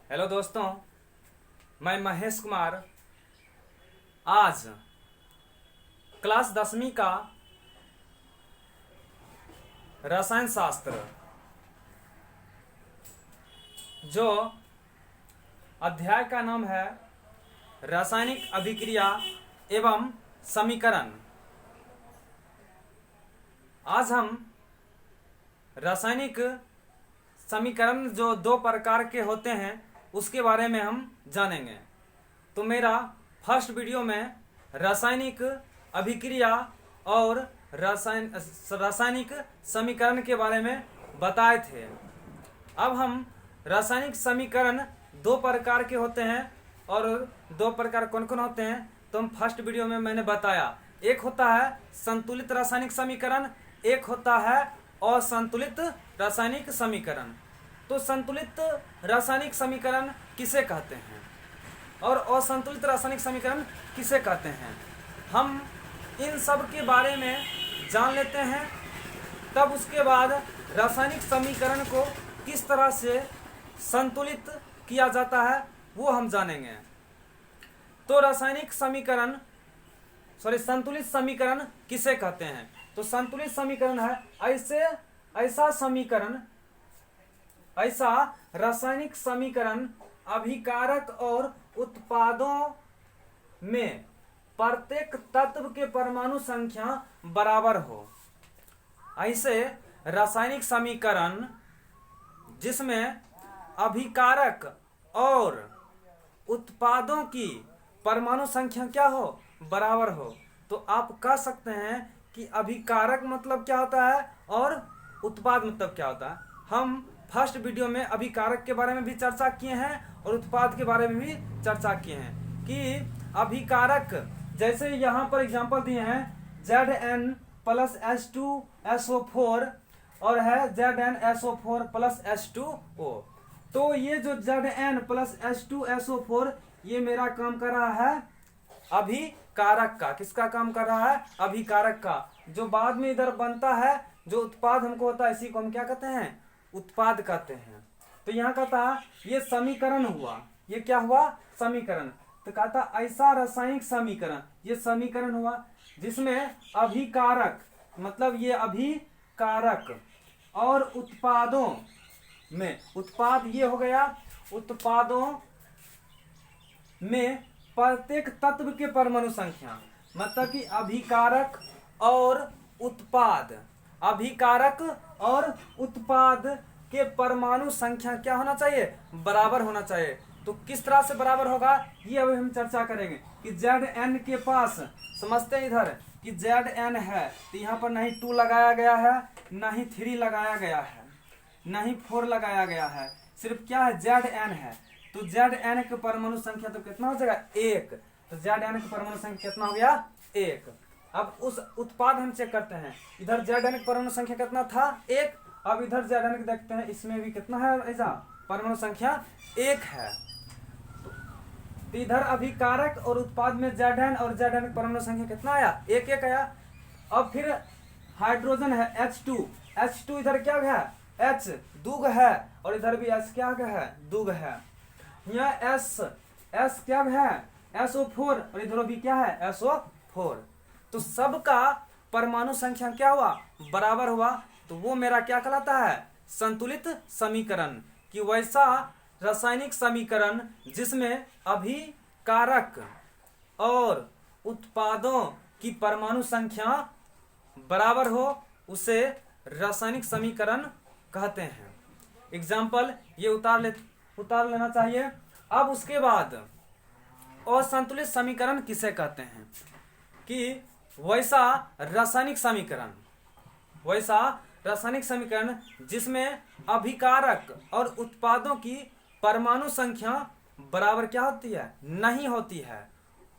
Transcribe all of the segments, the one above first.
Hello दोस्तों, मैं महेश कुमार आज क्लास 10वीं का रसायन शास्त्र जो अध्याय का नाम है रासायनिक अभिक्रिया एवं समीकरण। आज हम रासायनिक समीकरण जो दो प्रकार के होते हैं उसके बारे में हम जानेंगे। तो मेरा फर्स्ट वीडियो में रासायनिक अभिक्रिया और रासायनिक समीकरण के बारे में बताए थे। अब हम रासायनिक समीकरण दो प्रकार के होते हैं और दो प्रकार कौन कौन होते हैं तो हम फर्स्ट वीडियो में मैंने बताया। एक होता है संतुलित रासायनिक समीकरण, एक होता है असंतुलित रासायनिक समीकरण। तो संतुलित रासायनिक समीकरण किसे कहते हैं और असंतुलित रासायनिक समीकरण किसे कहते हैं, हम इन सब के बारे में जान लेते हैं। तब उसके बाद रासायनिक समीकरण को किस तरह से संतुलित किया जाता है वो हम जानेंगे। तो रासायनिक समीकरण संतुलित समीकरण किसे कहते हैं? तो संतुलित समीकरण है ऐसा रासायनिक समीकरण अभिकारक और उत्पादों में प्रत्येक तत्व के परमाणु संख्या बराबर हो। ऐसे रासायनिक समीकरण जिसमें अभिकारक और उत्पादों की परमाणु संख्या क्या हो, बराबर हो। तो आप कह सकते हैं कि अभिकारक मतलब क्या होता है और उत्पाद मतलब क्या होता है। हम फर्स्ट वीडियो में अभिकारक के बारे में भी चर्चा किए हैं और उत्पाद के बारे में भी चर्चा किए हैं कि अभिकारक जैसे यहाँ पर एग्जांपल दिए हैं Zn प्लस H2SO4 और है ZnSO4 प्लस H2O। तो ये जो Zn प्लस H2SO4 ये मेरा काम कर रहा है अभिकारक का। किसका काम कर रहा है? अभिकारक का। जो बाद में इधर बनता है जो उत्पाद हमको होता है इसी को हम क्या कहते हैं? उत्पाद कहते हैं। तो यहाँ कहता ये समीकरण हुआ, ये क्या हुआ? समीकरण। तो कहता ऐसा रासायनिक समीकरण, ये समीकरण हुआ जिसमें अभिकारक मतलब ये अभिकारक और उत्पादों में, उत्पाद ये हो गया, उत्पादों में प्रत्येक तत्व के परमाणु संख्या मतलब कि अभिकारक और उत्पाद, अभिकारक और उत्पाद के परमाणु संख्या क्या होना चाहिए? बराबर होना चाहिए। तो किस तरह से बराबर होगा ये अभी हम चर्चा करेंगे कि Zn के पास समझते हैं इधर कि Zn है तो यहाँ पर नहीं 2 लगाया गया है, ना ही 3 लगाया गया है, ना ही 4 लगाया गया है, सिर्फ क्या है? Zn है। तो Zn के परमाणु संख्या तो कितना हो जाएगा? 1। तो Zn के परमाणु संख्या कितना हो गया? 1। अब उस उत्पाद हम चेक करते हैं, इधर Zn की परमाणु संख्या कितना था? 1। अब इधर Zn की देखते हैं, इसमें भी कितना है? ऐसा परमाणु संख्या 1 है। तो इधर अभिकारक और उत्पाद में Zn और Zn की परमाणु संख्या कितना आया? 1 आया। अब फिर हाइड्रोजन है H2 इधर क्या है? H दुग है और इधर भी H क्या है? दुग है। यहाँ S क्या है? SO4 और इधर भी क्या है? SO4। तो सबका परमाणु संख्या क्या हुआ? बराबर हुआ। तो वो मेरा क्या कहलाता है? संतुलित समीकरण। कि वैसा रासायनिक समीकरण जिसमें अभिकारक और उत्पादों की परमाणु संख्या बराबर हो उसे रासायनिक समीकरण कहते हैं। एग्जाम्पल ये उतार लेना चाहिए। अब उसके बाद असंतुलित समीकरण किसे कहते हैं? कि वैसा रासायनिक समीकरण जिसमें अभिकारक और उत्पादों की परमाणु संख्या बराबर क्या होती है? नहीं होती है।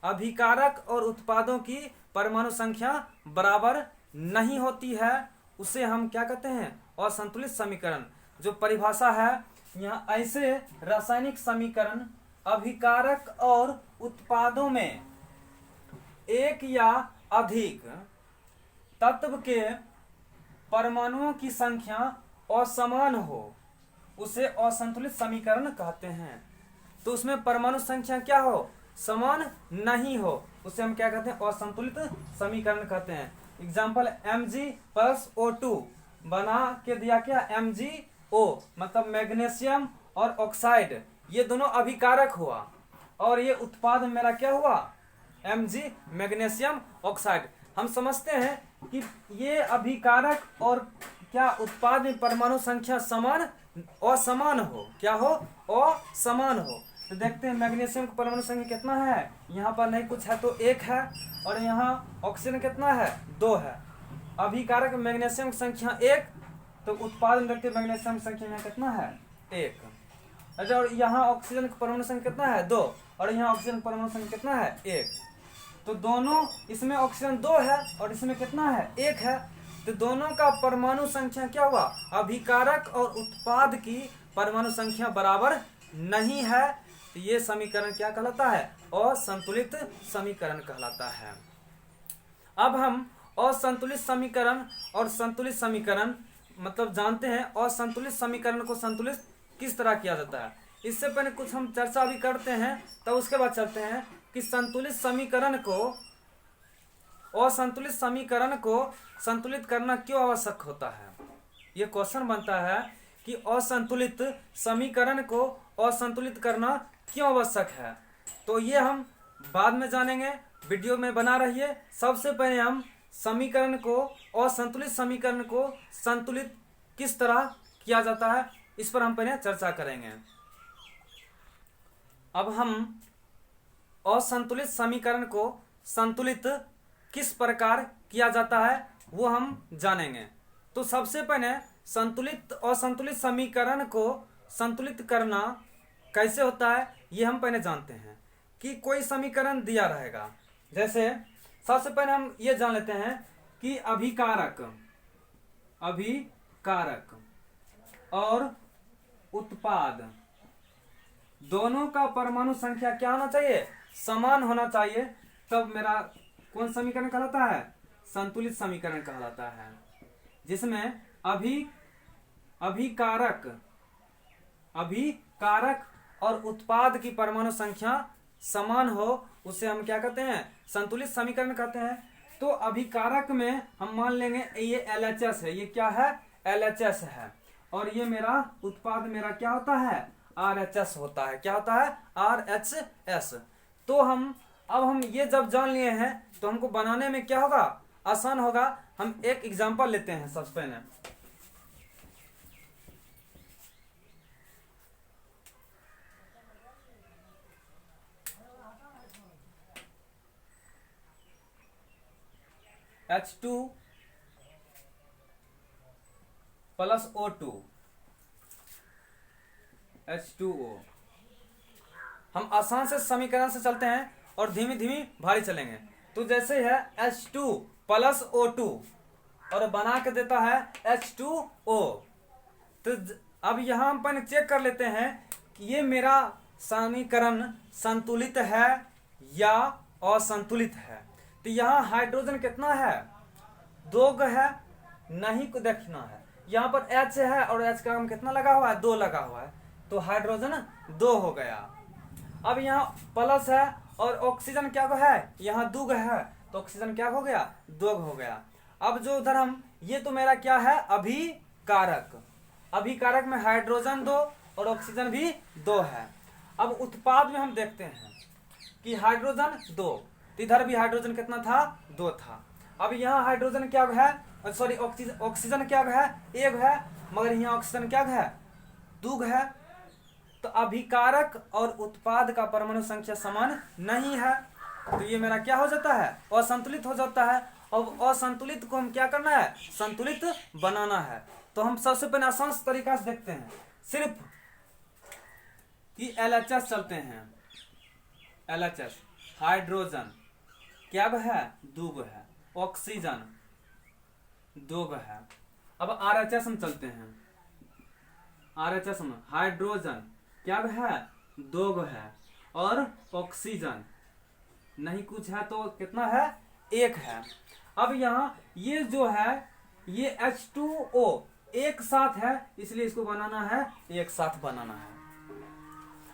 अभिकारक और उत्पादों की परमाणु संख्या बराबर नहीं होती है, उसे हम क्या कहते हैं? असंतुलित समीकरण। जो परिभाषा है यहाँ, ऐसे रासायनिक समीकरण अभिकारक और उत्पादों में एक या अधिक तत्व के परमाणुओं की संख्या असमान हो उसे असंतुलित समीकरण कहते हैं। तो उसमें परमाणु संख्या क्या हो, समान नहीं हो, उसे हम क्या कहते हैं, असंतुलित समीकरण कहते हैं। एग्जाम्पल Mg प्लस O2 बना के दिया क्या, MgO, मतलब मैग्नीशियम और ऑक्साइड, ये दोनों अभिकारक हुआ और ये उत्पाद मेरा क्या हुआ, Mg मैग्नीशियम ऑक्साइड। हम समझते हैं कि ये अभिकारक और क्या उत्पाद में परमाणु संख्या समान असमान हो, क्या हो, असमान हो। तो देखते हैं मैग्नीशियम का परमाणु संख्या कितना है, यहाँ पर नहीं कुछ है तो 1 है, और यहाँ ऑक्सीजन कितना है, 2 है। अभिकारक मैग्नीशियम की संख्या 1, तो उत्पाद में देखते हैं मैग्नीशियम की संख्या यहाँ कितना है, 1। अच्छा, और यहाँ ऑक्सीजन का परमाणु संख्या कितना है, 2, और यहाँ ऑक्सीजन का परमाणु संख्या कितना है, 1। तो दोनों, इसमें ऑक्सीजन 2 है और इसमें कितना है, 1 है। तो दोनों का परमाणु संख्या क्या हुआ, अभिकारक और उत्पाद की परमाणु संख्या बराबर नहीं है। तो ये समीकरण क्या कहलाता है, असंतुलित समीकरण कहलाता है। अब हम असंतुलित समीकरण और संतुलित समीकरण मतलब जानते हैं। असंतुलित समीकरण को संतुलित किस तरह किया जाता है, इससे पहले कुछ हम चर्चा भी करते हैं, तब उसके बाद चलते हैं कि संतुलित समीकरण को, असंतुलित समीकरण को संतुलित करना क्यों आवश्यक होता है। ये क्वेश्चन बनता है कि असंतुलित समीकरण को असंतुलित करना क्यों आवश्यक है। तो ये हम बाद में जानेंगे, वीडियो में बना रहिए। सबसे पहले हम समीकरण को, असंतुलित समीकरण को संतुलित किस तरह किया जाता है, इस पर हम पहले चर्चा करेंगे। अब हम असंतुलित समीकरण को संतुलित किस प्रकार किया जाता है वो हम जानेंगे। तो सबसे पहले संतुलित असंतुलित समीकरण को संतुलित करना कैसे होता है ये हम पहले जानते हैं। कि कोई समीकरण दिया रहेगा, जैसे सबसे पहले हम ये जान लेते हैं कि अभिकारक और उत्पाद दोनों का परमाणु संख्या क्या होना चाहिए, समान होना चाहिए, तब मेरा कौन समीकरण कहलाता है, संतुलित समीकरण कहलाता है। जिसमें अभिकारक और उत्पाद की परमाणु संख्या समान हो, उसे हम क्या कहते हैं, संतुलित समीकरण कहते हैं। तो अभिकारक में हम मान लेंगे ये LHS है, ये क्या है, LHS है, और ये मेरा उत्पाद मेरा क्या होता है, RHS होता है। क्या होता है, RHS। तो अब हम ये जब जान लिए हैं तो हमको बनाने में क्या होगा, आसान होगा। हम एक एग्जांपल लेते हैं सबसे पहले। H2 plus O2 H2O। हम आसान से समीकरण से चलते हैं और धीमी धीमी भारी चलेंगे। तो जैसे है H2 प्लस O2 और बना के देता है H2O। तो अब यहाँ हम पहले चेक कर लेते हैं कि ये मेरा समीकरण संतुलित है या असंतुलित है। तो यहाँ हाइड्रोजन कितना है, 2 है, नहीं को देखना है। यहाँ पर H है और H का हम कितना लगा हुआ है, 2 लगा हुआ है, तो हाइड्रोजन 2 हो गया। अब यहाँ प्लस है और ऑक्सीजन क्या है, यहाँ 2 है, तो ऑक्सीजन क्या हो गया, 2 हो गया। अब जो उधर हम, ये तो मेरा क्या है, अभिकारक में हाइड्रोजन 2 और ऑक्सीजन भी 2 है। अब उत्पाद में हम देखते हैं कि हाइड्रोजन 2, इधर भी हाइड्रोजन कितना था, 2 था। अब यहाँ हाइड्रोजन क्या है, सॉरी ऑक्सीजन क्या है, 1 है, मगर यहाँ ऑक्सीजन क्या है, 2 है। तो अभिकारक और उत्पाद का परमाणु संख्या समान नहीं है, तो ये मेरा क्या हो जाता है, असंतुलित हो जाता है। अब असंतुलित को हम क्या करना है, संतुलित बनाना है। तो हम सबसे पहले आसान तरीका से देखते हैं, सिर्फ कि LHS चलते हैं। LHS हाइड्रोजन क्या है, 2 है, ऑक्सीजन 2 है। अब RHS हम चलते हैं। RHS में हाइड्रोजन क्या है, 2 है, और ऑक्सीजन नहीं कुछ है, तो कितना है, 1 है। अब यहाँ ये जो है, ये H2O एक साथ है, इसलिए इसको बनाना है, एक साथ बनाना है।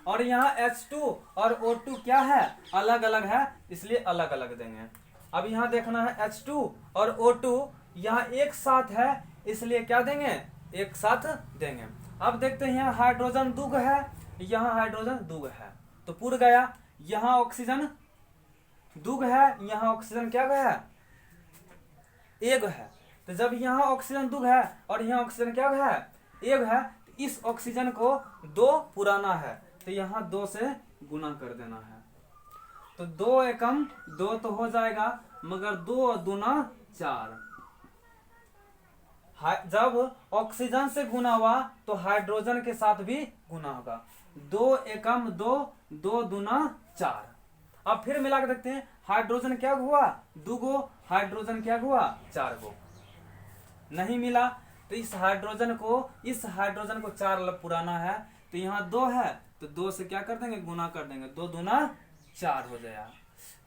और यहाँ H2 और O2 क्या है, अलग अलग है, इसलिए अलग अलग देंगे। अब यहाँ देखना है H2 और O2 यहाँ एक साथ है, इसलिए क्या देंगे, एक साथ देंगे। अब देखते हैं यहाँ हाइड्रोजन दुग है, यहाँ हाइड्रोजन दुग है, तो पूर गया। यहाँ ऑक्सीजन दुग है, यहाँ ऑक्सीजन क्या है, एक है। तो जब यहाँ ऑक्सीजन दुग है और यहाँ ऑक्सीजन क्या है, एक है, तो इस ऑक्सीजन को दो पुराना है, तो यहाँ दो से गुना कर देना है। तो 2 एकम 2 तो हो जाएगा, मगर 2 और दूना 4। जब ऑक्सीजन से गुना हुआ तो हाइड्रोजन के साथ भी गुना होगा। 2 एकम 2, 2 दूना 4। अब फिर मिला के देखते हैं, हाइड्रोजन क्या हुआ, 2 गो, हाइड्रोजन क्या हुआ, 4 गो। नहीं मिला, तो इस हाइड्रोजन को 4 पुराना है, तो यहाँ 2 है, तो 2 से क्या कर देंगे, गुना कर देंगे, 2 दूना 4 हो जाएगा।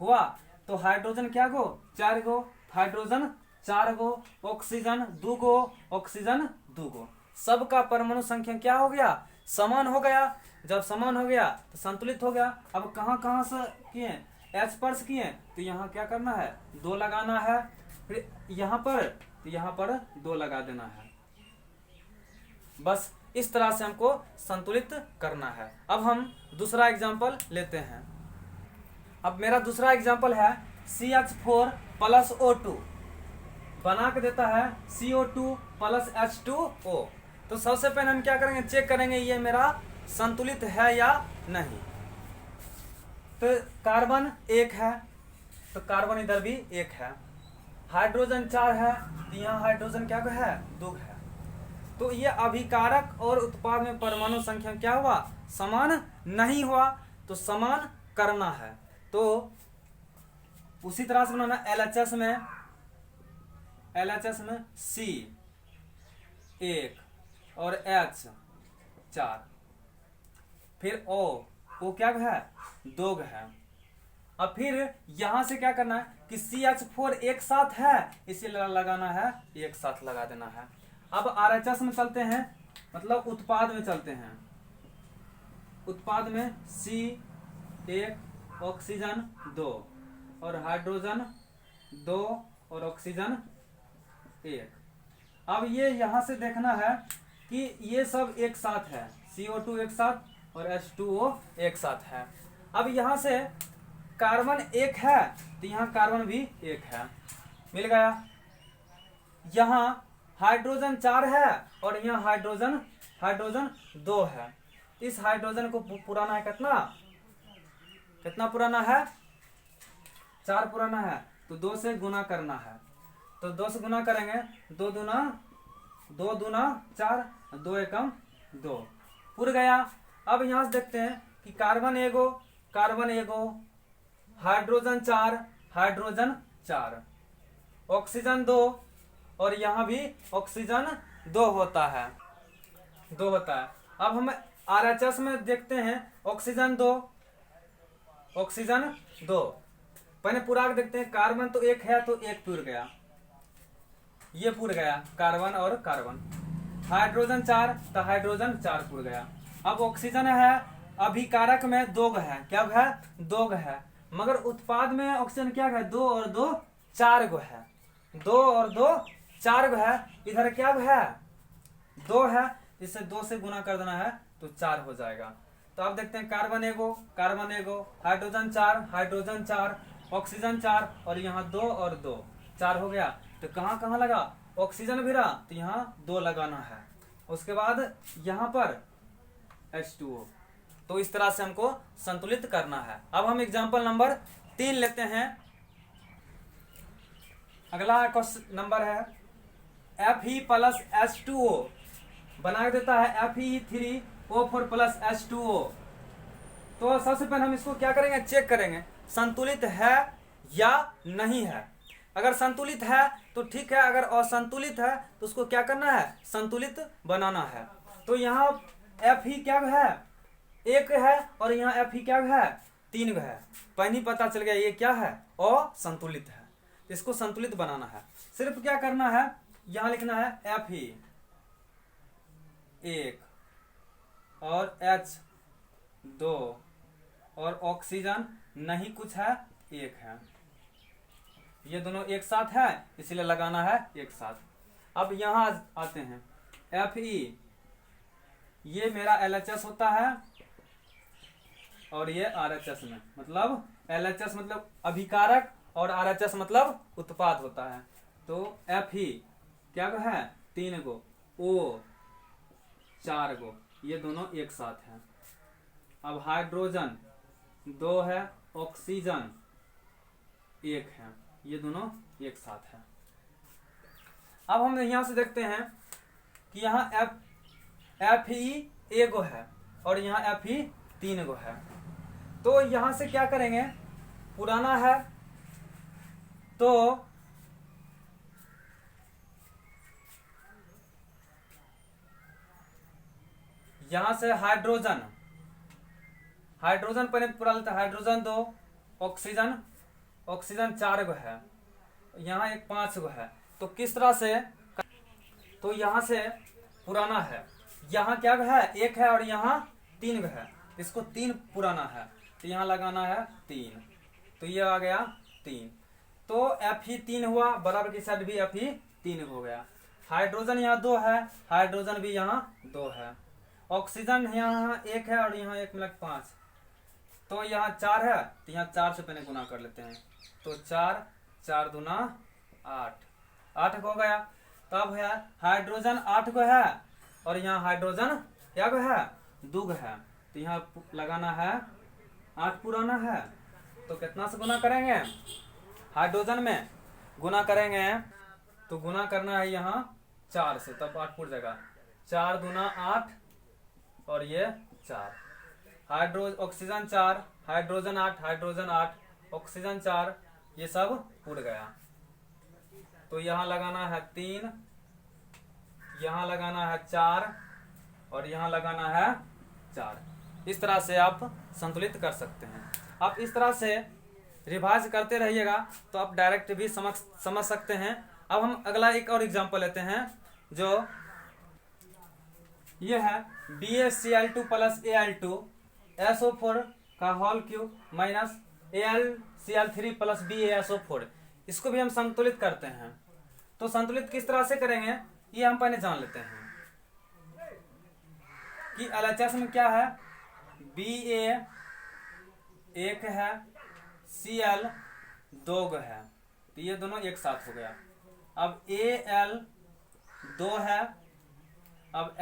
हुआ, तो हाइड्रोजन क्या गो, 4 गो, हाइड्रोजन 4 गो, ऑक्सीजन 2 गो, ऑक्सीजन 2 गो। सबका परमाणु संख्या क्या हो गया, समान हो गया। जब समान हो गया तो संतुलित हो गया। अब कहाँ कहाँ से किए, H पर से किए, तो यहाँ क्या करना है, 2 लगाना है, फिर यहाँ पर, तो यहाँ पर 2 लगा देना है। बस इस तरह से हमको संतुलित करना है। अब हम दूसरा एग्जाम्पल लेते हैं। अब मेरा दूसरा एग्जाम्पल है CH4 प्लस O2 बना के देता है CO2 प्लस H2O। तो सबसे पहले हम क्या करेंगे, चेक करेंगे ये मेरा संतुलित है या नहीं। तो कार्बन 1 है, तो कार्बन इधर भी 1 है। हाइड्रोजन 4 है, तो यहाँ हाइड्रोजन क्या है, 2 है। तो ये अभिकारक और उत्पाद में परमाणु संख्या क्या हुआ, समान नहीं हुआ, तो समान करना है। तो उसी तरह से बनाना LHS में C 1 और H 4, फिर O क्या है, 2 है। अब फिर यहां से क्या करना है कि CH4 एक साथ है, इसीलिए लगाना है, एक साथ लगा देना है। अब RHS में चलते हैं, मतलब उत्पाद में चलते हैं। उत्पाद में C 1 ऑक्सीजन 2 और हाइड्रोजन 2 और ऑक्सीजन 1। अब ये यहां से देखना है कि ये सब एक साथ है, CO2 एक साथ और H2O एक साथ है। अब यहां से कार्बन 1 है, तो यहाँ कार्बन भी 1 है, मिल गया। यहाँ हाइड्रोजन 4 है और यहाँ हाइड्रोजन 2 है। इस हाइड्रोजन को पुराना है, कितना पुराना है, 4 पुराना है, तो 2 से गुना करना है। तो 2 से गुना करेंगे, 2 दूना 4, 2 एकम 2, पुर गया। अब यहाँ से देखते हैं कि कार्बन एगो, हाइड्रोजन 4, ऑक्सीजन 2 और यहाँ भी ऑक्सीजन 2 होता है। अब हम RHS में देखते हैं, ऑक्सीजन 2 पहले पूरा देखते हैं। कार्बन तो 1 है, तो 1 पूर गया, ये पूर गया कार्बन और कार्बन। हाइड्रोजन 4, तो हाइड्रोजन 4 पूर गया। अब ऑक्सीजन है, अभिकारक में 2 है, क्या है, 2 है, मगर उत्पाद में ऑक्सीजन क्या है, 2 और 2 4 गो है, 2 और 2 4 गो है। इधर क्या है, 2 है, इसे 2 से गुना कर देना है, तो 4 हो जाएगा। तो अब देखते हैं, कार्बन एगो, हाइड्रोजन 4, ऑक्सीजन 4 और यहाँ 2 और 2 4 हो गया। तो कहाँ लगा, ऑक्सीजन भी रहा, तो यहाँ 2 लगाना है। उसके बाद यहाँ पर H2O। तो इस तरह से हमको संतुलित करना है। अब हम एग्जाम्पल नंबर 3 लेते हैं। अगला क्वेश्चन नंबर है Fe प्लस H2O बना देता है Fe3O4 प्लस H2O। तो सबसे पहले हम इसको क्या करेंगे, चेक करेंगे संतुलित है या नहीं है। अगर संतुलित है तो ठीक है, अगर असंतुलित है तो उसको क्या करना है, संतुलित बनाना है। तो यहाँ Fe क्या है, 1 है और यहाँ Fe क्या है, 3 है। पहले पता चल गया ये क्या है, असंतुलित है। इसको संतुलित बनाना है। सिर्फ क्या करना है, यहाँ लिखना है Fe 1 और H 2 और ऑक्सीजन नहीं कुछ है, 1 है। ये दोनों एक साथ है, इसलिए लगाना है एक साथ। अब यहाँ आते हैं Fe, ये मेरा LHS होता है और ये RHS में, मतलब LHS मतलब अभिकारक और RHS मतलब उत्पाद होता है। तो Fe क्या है, 3 गो, O 4 गो, ये दोनों एक साथ है। अब हाइड्रोजन 2 है, ऑक्सीजन 1 है, ये दोनों एक साथ है। अब हम यहां से देखते हैं कि यहाँ Fe 1 गो है और यहाँ Fe 3 गो है। तो यहां से क्या करेंगे, पुराना है तो यहां से हाइड्रोजन पहले पूरा लेता है। हाइड्रोजन 2, ऑक्सीजन 4 गो है, यहाँ एक 5 गो है। तो किस तरह से, तो यहाँ से पुराना है, यहाँ क्या है, 1 है और यहाँ 3 गो है, इसको 3 पुराना है, तो यहाँ लगाना है 3, तो ये आ गया 3। तो Fe 3 हुआ, बराबर की साइड भी Fe 3 हो गया। हाइड्रोजन यहाँ 2 है, हाइड्रोजन भी यहाँ 2 है। ऑक्सीजन यहाँ 1 है और यहाँ 1 मिला 5, तो यहाँ 4 है, तो यहाँ 4 से पहले गुना कर लेते हैं। तो 4 दूना 8 हो गया। तब है हाइड्रोजन 8 गो है और यहाँ हाइड्रोजन क्या गो है, 2 गो है, तो यहाँ लगाना है 8 पुराना है। तो कितना से गुना करेंगे, हाइड्रोजन में गुना करेंगे, तो गुना करना है यहाँ 4 से, तब 8 पुर जाएगा। 4 दूना 8 और ये 4, ऑक्सीजन 4, हाइड्रोजन 8, ऑक्सीजन 4, ये सब उड़ गया। तो यहाँ लगाना है 3, यहाँ लगाना है 4 और यहाँ लगाना है 4। इस तरह से आप संतुलित कर सकते हैं। आप इस तरह से रिवाइज करते रहिएगा तो आप डायरेक्ट भी समझ सकते हैं। अब हम अगला एक और एग्जांपल लेते हैं, जो ये है BaCl2 प्लस Al2 SO4 का whole cube minus AlCl3 plus BaSO4। इसको भी हम संतुलित करते हैं। तो संतुलित किस तरह से करेंगे, ये हम पहले जान लेते हैं कि LHS में क्या है, Ba 1 है, Cl 2 गो है, तो ये दोनों एक साथ हो गया। अब Al 2 है, अब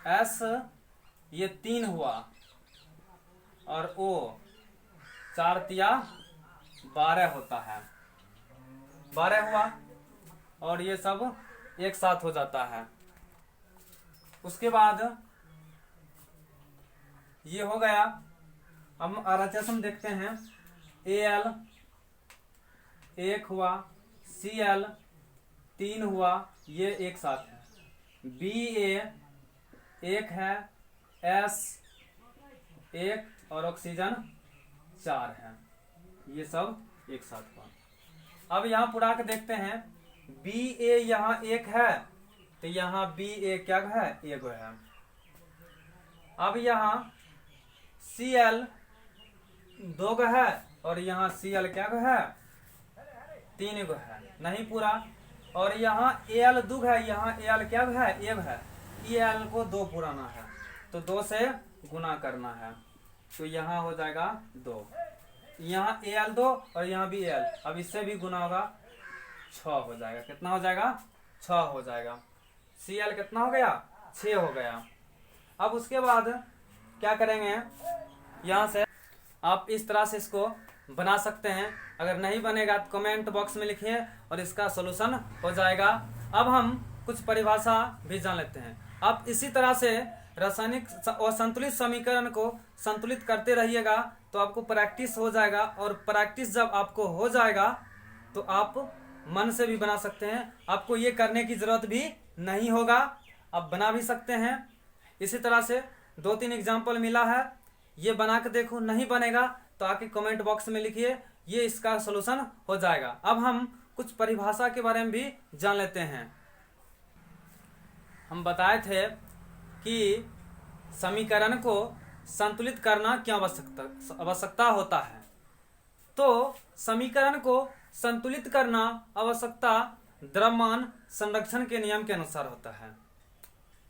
S ये 3 हुआ और O 4 तिया 12 होता है, 12 हुआ और ये सब एक साथ हो जाता है। उसके बाद ये हो गया। हम RHS में देखते हैं, Al 1 हुआ, Cl 3 हुआ, ये एक साथ है, Ba 1 है, S 1 और ऑक्सीजन 4 है, ये सब एक साथ हुआ। अब यहाँ पुरा के देखते हैं, Ba यहाँ 1 है, तो यहाँ Ba क्या है, 1 है। अब यहाँ Cl 2 गो है और यहाँ Cl क्या गो है, 3 गो है, नहीं पूरा। और यहाँ Al 2 है, यहाँ Al क्या है, 1 है, Al को 2 पुराना है, तो 2 से गुना करना है, तो यहाँ हो जाएगा 2, यहाँ Al 2 और यहाँ भी Al, अब इससे भी गुना होगा 6 हो जाएगा। कितना हो जाएगा, 6 हो जाएगा। Cl कितना हो गया, 6 हो गया। अब उसके बाद क्या करेंगे, यहाँ से आप इस तरह से इसको बना सकते हैं। अगर नहीं बनेगा तो कमेंट बॉक्स में लिखिए और इसका सॉल्यूशन हो जाएगा। अब हम कुछ परिभाषा भी जान लेते हैं। आप इसी तरह से रासायनिक और संतुलित समीकरण को संतुलित करते रहिएगा तो आपको प्रैक्टिस हो जाएगा, और प्रैक्टिस जब आपको हो जाएगा तो आप मन से भी बना सकते हैं। आपको ये करने की जरूरत भी नहीं होगा, आप बना भी सकते हैं। इसी तरह से 2-3 एग्जाम्पल मिला है, ये बना के देखो, नहीं बनेगा तो आके कमेंट बॉक्स में लिखिए, ये इसका सलूशन हो जाएगा। अब हम कुछ परिभाषा के बारे में भी जान लेते हैं। हम बताए थे कि समीकरण को संतुलित करना क्यों आवश्यकता होता है? तो समीकरण को संतुलित करना आवश्यकता द्रव्यमान संरक्षण के नियम के अनुसार होता है।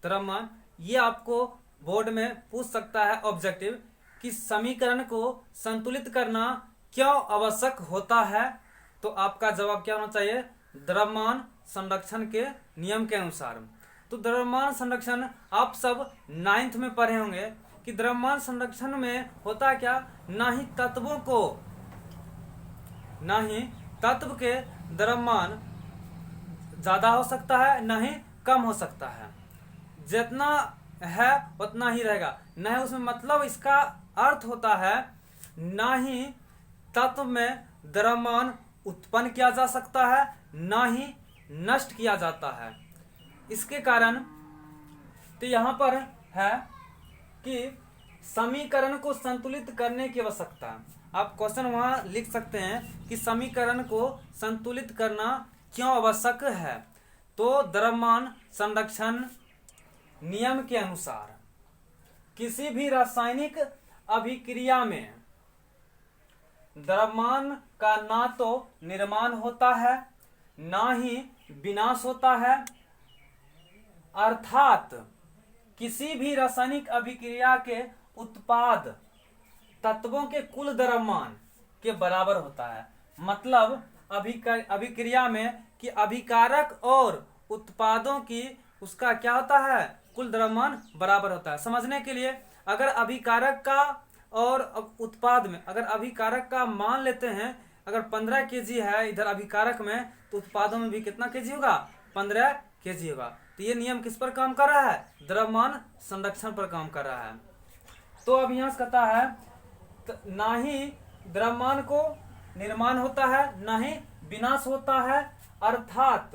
द्रव्यमान, ये आपको बोर्ड में पूछ सकता है ऑब्जेक्टिव कि समीकरण को संतुलित करना क्यों आवश्यक होता है, तो आपका जवाब क्या होना चाहिए? द्रव्यमान संरक्षण के नियम के अनुसार। तो द्रव्यमान संरक्षण आप सब 9th में पढ़े होंगे कि द्रव्यमान संरक्षण में होता क्या, ना ही तत्व के द्रव्यमान ज्यादा हो सकता है, ना ही कम हो सकता है। जितना है उतना ही रहेगा। ना ही उसमें मतलब इसका अर्थ होता है ना ही तत्व में द्रव्यमान उत्पन्न किया जा सकता है, ना ही नष्ट किया जाता है। इसके कारण तो यहाँ पर है कि समीकरण को संतुलित करने की आवश्यकता। आप क्वेश्चन वहां लिख सकते हैं कि समीकरण को संतुलित करना क्यों आवश्यक है। तो द्रव्यमान संरक्षण नियम के अनुसार किसी भी रासायनिक अभिक्रिया में द्रव्यमान का ना तो निर्माण होता है, ना ही विनाश होता है। अर्थात किसी भी रासायनिक अभिक्रिया के उत्पाद तत्वों के कुल द्रव्यमान के बराबर होता है। मतलब अभिक्रिया में कि अभिकारक और उत्पादों की उसका क्या होता है, कुल द्रव्यमान बराबर होता है। समझने के लिए, अगर अभिकारक का और उत्पाद में अगर अभिकारक का मान लेते हैं, अगर 15 kg है इधर अभिकारक में, तो उत्पादों में भी कितना kg होगा? 15 kg होगा। तो ये नियम किस पर काम कर रहा है? द्रव्यमान संरक्षण पर काम कर रहा है। तो अब यहाँ से कहता है ना ही द्रव्यमान को निर्माण होता है, ना ही विनाश होता है। अर्थात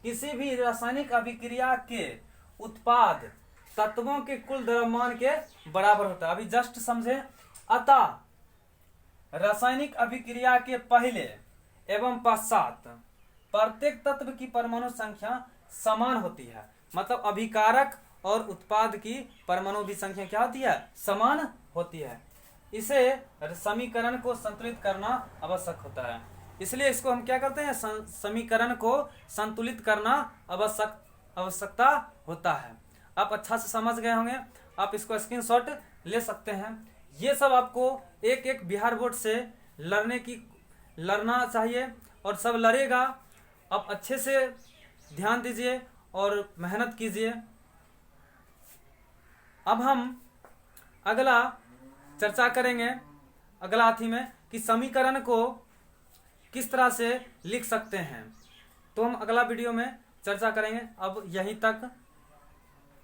किसी भी रासायनिक अभिक्रिया के उत्पाद तत्वों के कुल द्रव्यमान के बराबर होता है। अभी जस्ट समझे। अतः रासायनिक अभिक्रिया के पहले एवं पश्चात प्रत्येक तत्व की परमाणु संख्या समान होती है। मतलब अभिकारक और उत्पाद की परमाणु की संख्या क्या होती है? समान होती है। इसे समीकरण को संतुलित करना आवश्यक होता है। इसलिए इसको हम क्या करते हैं? समीकरण को संतुलित करना आवश्यकता होता है। आप अच्छा से समझ गए होंगे। आप इसको स्क्रीनशॉट ले सकते हैं। ये सब आपको एक एक बिहार बोर्ड से लड़ना चाहिए और सब लड़ेगा। आप अच्छे से ध्यान दीजिए और मेहनत कीजिए। अब हम अगला चर्चा करेंगे अगला हाथी में कि समीकरण को किस तरह से लिख सकते हैं। तो हम अगला वीडियो में चर्चा करेंगे। अब यहीं तक